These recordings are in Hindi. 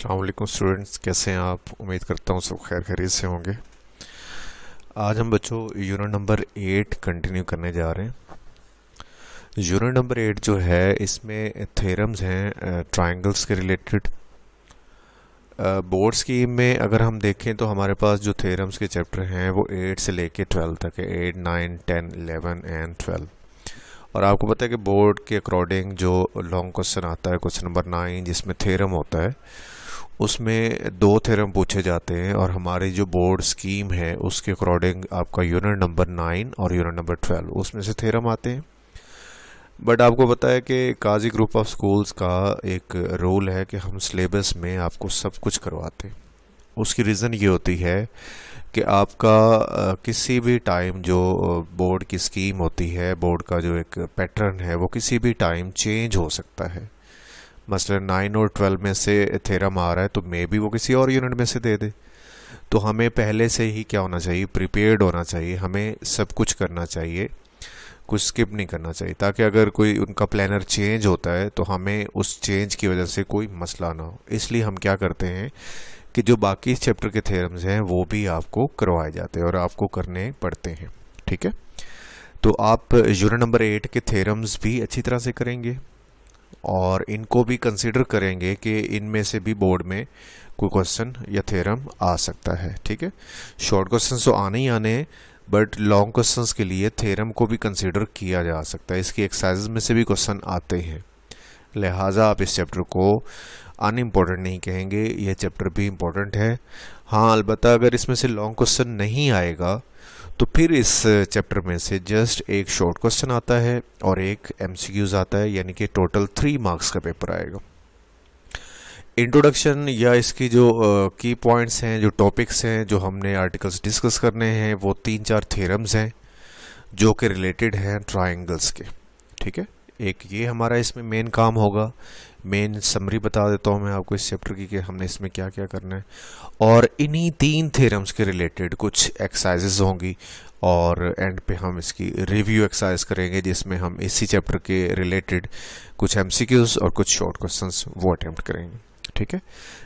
अस्सलाम वालेकुम स्टूडेंट्स, कैसे हैं आप? उम्मीद करता हूँ सब खैर खैरियत से होंगे। आज हम बच्चों यूनिट नंबर 8 कंटिन्यू करने जा रहे हैं। यूनिट नंबर 8 जो है इसमें थ्योरम्स हैं ट्रायंगल्स के रिलेटेड। बोर्ड स्कीम में अगर हम देखें तो हमारे पास जो थ्योरम्स के चैप्टर हैं वो 8 से लेके 12 तक है, 8, 9, 10, 11 एंड 12। और आपको पता है कि बोर्ड के अकॉर्डिंग जो लॉन्ग क्वेश्चन आता है, क्वेश्चन नंबर 9 जिसमें थ्योरम होता है, उसमें 2 थ्योरम पूछे जाते हैं और हमारी जो बोर्ड स्कीम है उसके अकॉर्डिंग आपका यूनिट नंबर 9 और यूनिट नंबर 12 उसमें से थ्योरम आते हैं। बट आपको पता है कि काजी ग्रुप ऑफ स्कूल्स का एक रूल है कि हम सिलेबस में आपको सब कुछ करवाते हैं। उसकी रीज़न ये होती है कि आपका किसी भी टाइम जो बोर्ड की स्कीम होती है, बोर्ड का जो एक पैटर्न है वो किसी भी टाइम चेंज हो सकता है। मसलन 9 और 12 में से थ्योरम आ रहा है तो मे बी वो किसी और यूनिट में से दे दे। तो हमें पहले से ही क्या होना चाहिए, प्रिपेयर्ड होना चाहिए। हमें सब कुछ करना चाहिए, कुछ स्किप नहीं करना चाहिए, ताकि अगर कोई उनका प्लानर चेंज होता है तो हमें उस चेंज की वजह से कोई मसला ना हो। इसलिए हम क्या करते हैं कि जो बाकी चैप्टर के थ्योरम्स हैं वो भी आपको करवाए जाते हैं और आपको करने पड़ते हैं। ठीक है, तो आप यूनिट नंबर 8 के थ्योरम्स भी अच्छी तरह से करेंगे और इनको भी कंसिडर करेंगे कि इनमें से भी बोर्ड में कोई क्वेश्चन या थ्योरम आ सकता है। ठीक है, शॉर्ट क्वेश्चन तो आने ही आने हैं, बट लॉन्ग क्वेश्चंस के लिए थ्योरम को भी कंसिडर किया जा सकता है। इसकी एक्सरसाइजेज में से भी क्वेश्चन आते हैं, लिहाजा आप इस चैप्टर को अनइम्पोर्टेंट नहीं कहेंगे, यह चैप्टर भी इम्पोर्टेंट है। हाँ, अलबत्ता अगर इसमें से लॉन्ग क्वेश्चन नहीं आएगा तो फिर इस चैप्टर में से जस्ट एक शॉर्ट क्वेश्चन आता है और एक एमसीक्यूज आता है, यानी कि टोटल 3 मार्क्स का पेपर आएगा। इंट्रोडक्शन या इसकी जो की पॉइंट्स हैं, जो टॉपिक्स हैं, जो हमने आर्टिकल्स डिस्कस करने हैं, वो 3-4 थ्योरम्स हैं जो कि रिलेटेड हैं ट्रायंगल्स के। ठीक है, एक ये हमारा इसमें मेन काम होगा। मेन समरी बता देता हूँ मैं आपको इस चैप्टर की कि हमने इसमें क्या क्या करना है, और इन्हीं 3 थ्योरम्स के रिलेटेड कुछ एक्सरसाइजेज होंगी और एंड पे हम इसकी रिव्यू एक्सरसाइज करेंगे जिसमें हम इसी चैप्टर के रिलेटेड कुछ एमसीक्यूज और कुछ शॉर्ट क्वेश्चंस वो अटेम्प्ट करेंगे। ठीक है,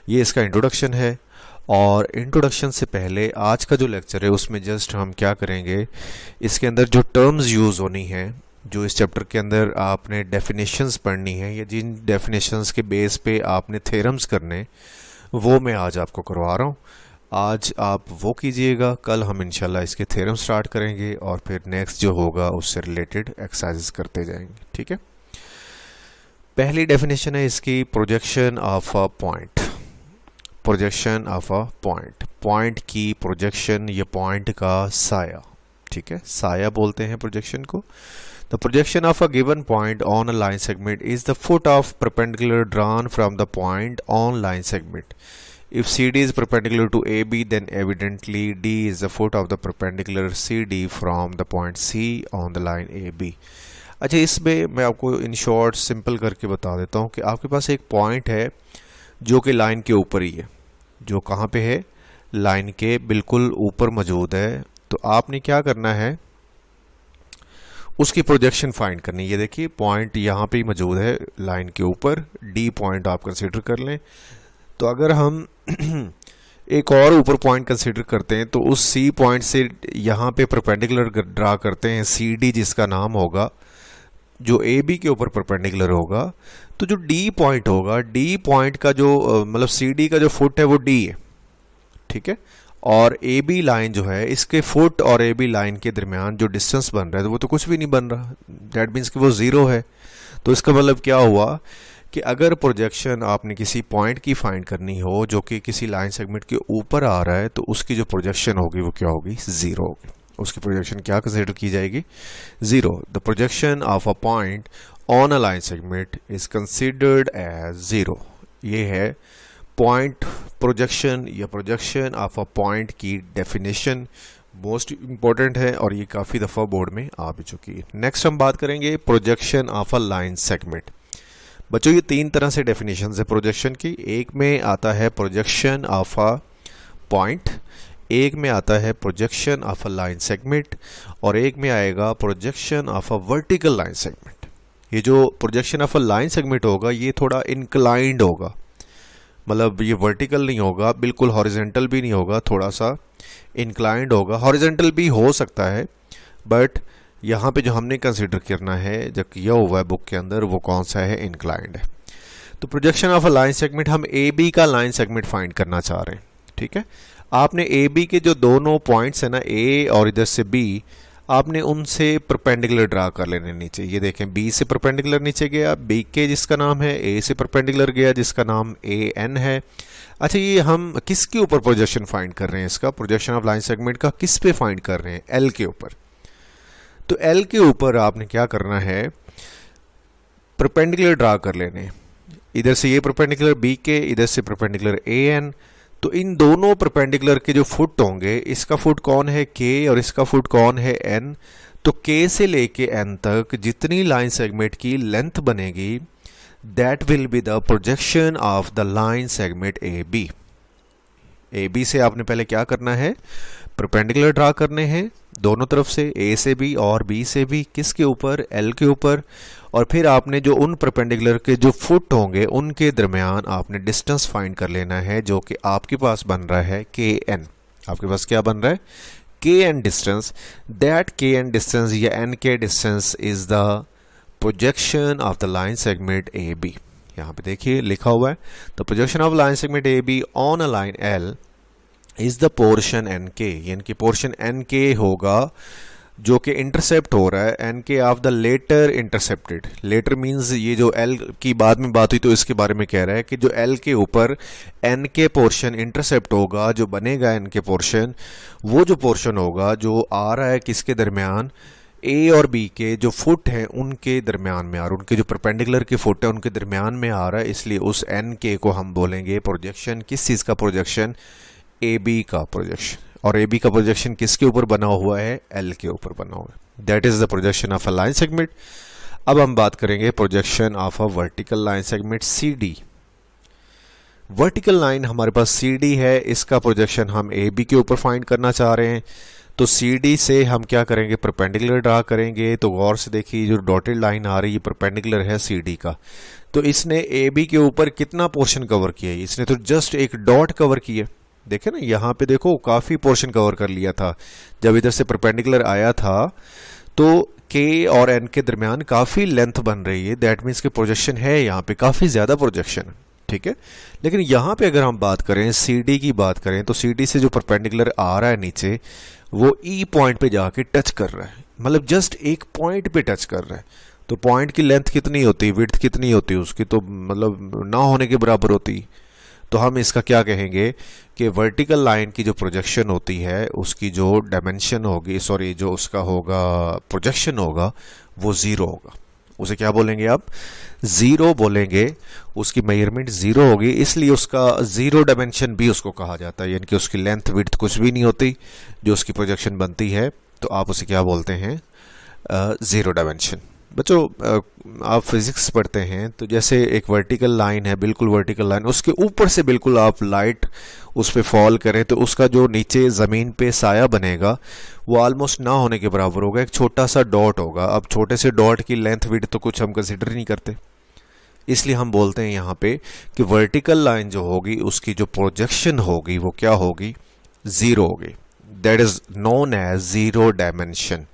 ये इसका इंट्रोडक्शन है। और इंट्रोडक्शन से पहले आज का जो लेक्चर है उसमें जस्ट हम क्या करेंगे, इसके अंदर जो टर्म्स यूज़ होनी है, जो इस चैप्टर के अंदर आपने डेफिनेशंस पढ़नी है या जिन डेफिनेशंस के बेस पे आपने थ्योरम्स करने, वो मैं आज आपको करवा रहा हूँ। आज आप वो कीजिएगा, कल हम इंशाल्लाह इसके थ्योरम स्टार्ट करेंगे और फिर नेक्स्ट जो होगा उससे रिलेटेड एक्सरसाइजेस करते जाएंगे। ठीक है, पहली डेफिनेशन है इसकी, projection of a point. Projection of a point, point की प्रोजेक्शन या पॉइंट का साया। ठीक है, साया बोलते हैं प्रोजेक्शन को। The projection of a given point on a line segment is the foot of perpendicular drawn from the point on line segment. If CD is perpendicular to AB, then evidently D is the foot of the perpendicular CD from the point C on the line AB. अच्छा, इसमें मैं आपको इन शॉर्ट सिंपल करके बता देता हूँ कि आपके पास एक पॉइंट है जो कि लाइन के ऊपर ही है। जो कहाँ पे है? लाइन के बिल्कुल ऊपर मौजूद है। तो आपने क्या करना है, उसकी प्रोजेक्शन फाइंड करनी है। ये देखिए पॉइंट यहाँ पे ही मौजूद है लाइन के ऊपर, डी पॉइंट आप कंसीडर कर लें। तो अगर हम एक और ऊपर पॉइंट कंसीडर करते हैं तो उस सी पॉइंट से यहाँ पे परपेंडिकुलर ड्रा करते हैं सी डी, जिसका नाम होगा जो ए बी के ऊपर परपेंडिकुलर होगा। तो जो डी पॉइंट होगा, डी पॉइंट का जो मतलब सी डी का जो फुट है वो डी है। ठीक है, और ए बी लाइन जो है, इसके फुट और ए बी लाइन के दरमियान जो डिस्टेंस बन रहा है तो वो तो कुछ भी नहीं बन रहा, दैट मीन्स कि वो ज़ीरो है। तो इसका मतलब क्या हुआ कि अगर प्रोजेक्शन आपने किसी पॉइंट की फाइंड करनी हो जो कि किसी लाइन सेगमेंट के ऊपर आ रहा है, तो उसकी जो प्रोजेक्शन होगी वो क्या होगी? ज़ीरो होगी। उसकी प्रोजेक्शन क्या कंसिडर की जाएगी? Zero. The projection of a point on a line segment is considered as zero. ये है पॉइंट प्रोजेक्शन या प्रोजेक्शन ऑफ अ पॉइंट की डेफिनेशन। मोस्ट इम्पॉर्टेंट है और ये काफ़ी दफ़ा बोर्ड में आ भी चुकी है। नेक्स्ट हम बात करेंगे projection of a line segment. बच्चों, ये 3 तरह से डेफिनेशन है प्रोजेक्शन की। एक में आता है प्रोजेक्शन ऑफ अ पॉइंट, एक में आता है projection of a line segment, और एक में आएगा projection of a vertical line segment. ये जो projection of a line segment होगा ये थोड़ा इंक्लाइंड होगा, मतलब ये वर्टिकल नहीं होगा, बिल्कुल हॉरिजेंटल भी नहीं होगा, थोड़ा सा इंक्लाइंड होगा। हॉरिजेंटल भी हो सकता है, बट यहाँ पे जो हमने कंसिडर करना है, जो किया हुआ है बुक के अंदर, वो कौन सा है, इंक्लाइंड है। तो projection of a line segment, हम ए बी का लाइन सेगमेंट फाइंड करना चाह रहे हैं। ठीक है, आपने ए बी के जो दोनों पॉइंट्स है ना, ए और इधर से बी, आपने उनसे परपेंडिकुलर ड्रा कर लेने नीचे। ये देखें, बी से परपेंडिकुलर नीचे गया, बी के जिसका नाम है, ए से परपेंडिकुलर गया जिसका नाम ए एन है। अच्छा, ये हम किसके ऊपर प्रोजेक्शन फाइंड कर रहे हैं, इसका प्रोजेक्शन ऑफ लाइन सेगमेंट का किस पे फाइंड कर रहे हैं, एल के ऊपर। तो एल के ऊपर आपने क्या करना है, परपेंडिकुलर ड्रा कर लेने। इधर से ये परपेंडिकुलर बी के, इधर से परपेंडिकुलर ए एन। तो इन दोनों परपेंडिकुलर के जो फुट होंगे, इसका फुट कौन है, के, और इसका फुट कौन है, एन। तो के से लेके एन तक जितनी लाइन सेगमेंट की लेंथ बनेगी, that will be the projection of the line segment A B. A B से आपने पहले क्या करना है, परपेंडिकुलर ड्रा करने हैं दोनों तरफ से, ए से भी और बी से भी, किसके ऊपर, एल के ऊपर। और फिर आपने जो उन परपेंडिकुलर के जो फुट होंगे उनके दरमियान आपने डिस्टेंस फाइंड कर लेना है, जो कि आपके पास बन रहा है के एन। आपके पास क्या बन रहा है, K N distance. That K N distance या N K distance is the projection of the line segment A B. यहाँ पे देखिए लिखा हुआ है, the projection of line segment A B on a line L is the portion N K. यानी कि पोर्शन एन के होगा जो कि इंटरसेप्ट हो रहा है, N K of the letter intercepted. Letter means ये जो एल की बाद में बात हुई तो इसके बारे में कह रहा है कि जो एल के ऊपर एन के पोर्शन इंटरसेप्ट होगा, जो बनेगा एन के पोर्शन, वो जो पोर्शन होगा जो आ रहा है किसके दरमियान, ए और बी के जो फुट हैं उनके दरमियान में, और उनके जो परपेंडिकुलर के फुट है उनके दरमियान में आ रहा है। इसलिए उस एन के को हम बोलेंगे प्रोजेक्शन। किस चीज़ का प्रोजेक्शन, ए बी का प्रोजेक्शन। और ए बी का प्रोजेक्शन किसके ऊपर बना हुआ है, एल के ऊपर बना हुआ है। That is the projection of a line segment. अब हम बात करेंगे projection of a vertical line segment C D. Vertical line हमारे पास सी डी है, इसका प्रोजेक्शन हम ए बी के ऊपर फाइंड करना चाह रहे हैं। तो सी डी से हम क्या करेंगे, परपेंडिकुलर ड्रा करेंगे। तो गौर से देखिए, जो डॉटेड लाइन आ रही है परपेंडिकुलर है सी डी का। तो इसने ए बी के ऊपर कितना पोर्शन कवर किया है, इसने तो जस्ट एक डॉट कवर किया। देखे ना, यहाँ पे देखो काफ़ी पोर्शन कवर कर लिया था। जब इधर से परपेंडिकुलर आया था तो के और एन के दरमियान काफ़ी लेंथ बन रही है। दैट मीन्स के प्रोजेक्शन है यहाँ पे, काफ़ी ज़्यादा प्रोजेक्शन। ठीक है, लेकिन यहाँ पे अगर हम बात करें सी डी की बात करें, तो सी डी से जो परपेंडिकुलर आ रहा है नीचे, वो ई पॉइंट पे जाके टच कर रहा है, मतलब जस्ट एक पॉइंट पे टच कर रहा है। तो पॉइंट की लेंथ कितनी होती है, विड्थ कितनी होती है उसकी, तो मतलब ना होने के बराबर होती। तो हम इसका क्या कहेंगे कि वर्टिकल लाइन की जो प्रोजेक्शन होती है उसकी जो डायमेंशन होगी, सॉरी जो उसका होगा प्रोजेक्शन होगा, वो ज़ीरो होगा। उसे क्या बोलेंगे आप, ज़ीरो बोलेंगे। उसकी मेजरमेंट ज़ीरो होगी, इसलिए उसका ज़ीरो डायमेंशन भी उसको कहा जाता है। यानी कि उसकी लेंथ विड्थ कुछ भी नहीं होती, जो उसकी प्रोजेक्शन बनती है, तो आप उसे क्या बोलते हैं, ज़ीरो डायमेंशन। बच्चों आप फिजिक्स पढ़ते हैं, तो जैसे एक वर्टिकल लाइन है, बिल्कुल वर्टिकल लाइन, उसके ऊपर से बिल्कुल आप लाइट उस पर फॉल करें तो उसका जो नीचे ज़मीन पे साया बनेगा वो ऑलमोस्ट ना होने के बराबर होगा, एक छोटा सा डॉट होगा। अब छोटे से डॉट की लेंथ विड्थ तो कुछ हम कंसिडर नहीं करते, इसलिए हम बोलते हैं यहाँ पे कि वर्टिकल लाइन जो होगी उसकी जो प्रोजेक्शन होगी वो क्या होगी, ज़ीरो होगी। That is known as zero dimension.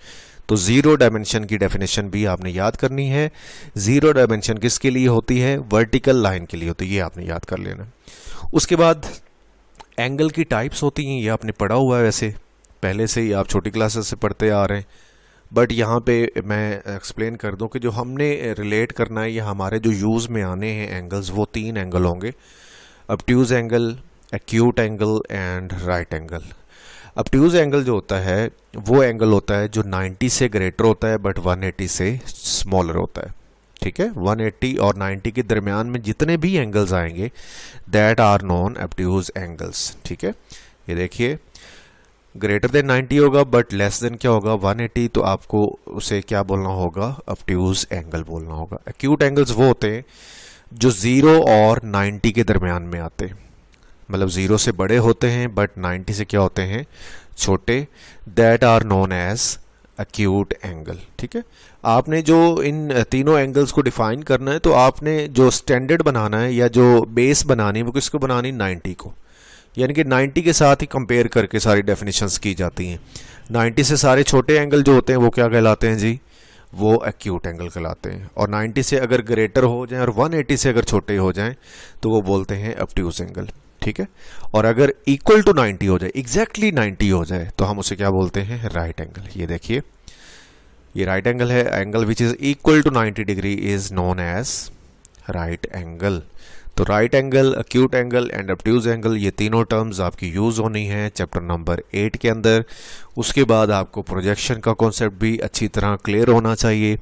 तो ज़ीरो डायमेंशन की डेफिनेशन भी आपने याद करनी है। ज़ीरो डायमेंशन किसके लिए होती है, वर्टिकल लाइन के लिए होती है, ये आपने याद कर लेना। उसके बाद एंगल की टाइप्स होती हैं, ये आपने पढ़ा हुआ है, वैसे पहले से ही आप छोटी क्लासेस से पढ़ते आ रहे हैं, बट यहाँ पे मैं एक्सप्लेन कर दूं कि जो हमने रिलेट करना है, ये हमारे जो यूज़ में आने हैं एंगल्स, वो तीन एंगल होंगे, obtuse angle, acute angle and right angle. Obtuse angle जो होता है वो एंगल होता है जो 90 से ग्रेटर होता है बट 180 से स्मॉलर होता है। ठीक है, 180 और 90 के दरमियान में जितने भी एंगल्स आएंगे that are non obtuse angles. ठीक है, ये देखिए ग्रेटर देन 90 होगा बट लेस देन क्या होगा, 180, तो आपको उसे क्या बोलना होगा, ऑब्ट्यूज एंगल बोलना होगा। एक्यूट एंगल्स वो होते हैं जो 0 और 90 के दरमियान में आते हैं, मतलब 0 से बड़े होते हैं बट 90 से क्या होते हैं, छोटे। That are known as acute angle. ठीक है, आपने जो इन तीनों एंगल्स को डिफाइन करना है तो आपने जो स्टैंडर्ड बनाना है या जो बेस बनानी है वो किसको बनानी, 90 को, यानी कि 90 के साथ ही कंपेयर करके सारी डेफिनेशंस की जाती हैं। 90 से सारे छोटे एंगल जो होते हैं वो क्या कहलाते हैं जी, वो एक्यूट एंगल कहलाते हैं। और 90 से अगर ग्रेटर हो जाएं और 180 से अगर छोटे हो जाएं तो वो बोलते हैं ऑब्ट्यूज एंगल। ठीक है, और अगर इक्वल टू 90 हो जाए, एग्जैक्टली 90 हो जाए, तो हम उसे क्या बोलते हैं, राइट एंगल। ये देखिए, ये राइट एंगल है, angle which is equal to 90 degree is known as right angle. तो right angle, acute angle and obtuse angle, ये तीनों टर्म्स आपकी यूज होनी है चैप्टर नंबर 8 के अंदर। उसके बाद आपको प्रोजेक्शन का कॉन्सेप्ट भी अच्छी तरह क्लियर होना चाहिए,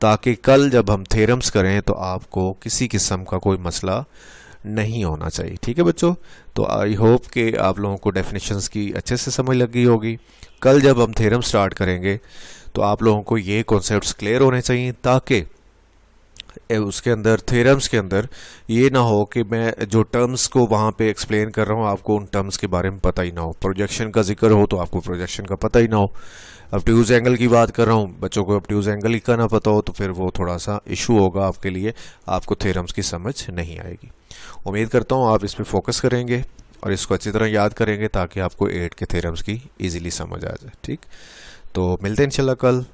ताकि कल जब हम थ्योरम्स करें तो आपको किसी किस्म का कोई मसला नहीं होना चाहिए। ठीक है बच्चों, तो आई होप कि आप लोगों को डेफिनेशंस की अच्छे से समझ लग गई होगी। कल जब हम थ्योरम स्टार्ट करेंगे तो आप लोगों को ये कॉन्सेप्ट्स क्लियर होने चाहिए, ताकि उसके अंदर थ्योरम्स के अंदर ये ना हो कि मैं जो टर्म्स को वहाँ पे एक्सप्लेन कर रहा हूँ आपको उन टर्म्स के बारे में पता ही ना हो। प्रोजेक्शन का जिक्र हो तो आपको प्रोजेक्शन का पता ही ना हो। ऑब्ट्यूज एंगल की बात कर रहा हूँ, बच्चों को ऑब्ट्यूज एंगल ही का ना पता हो तो फिर वो थोड़ा सा इशू होगा आपके लिए, आपको थ्योरम्स की समझ नहीं आएगी। उम्मीद करता हूँ आप इस पर फोकस करेंगे और इसको अच्छी तरह याद करेंगे ताकि आपको 8 के थ्योरम्स की ईजिली समझ आ जाए। ठीक, तो मिलते हैं इंशाल्लाह कल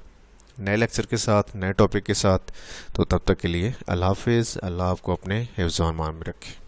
नए लेक्चर के साथ, नए टॉपिक के साथ। तो तब तक के लिए अल्लाह हाफिज़। अल्लाह आपको अपने हिफ्ज़ व अमान में रखे।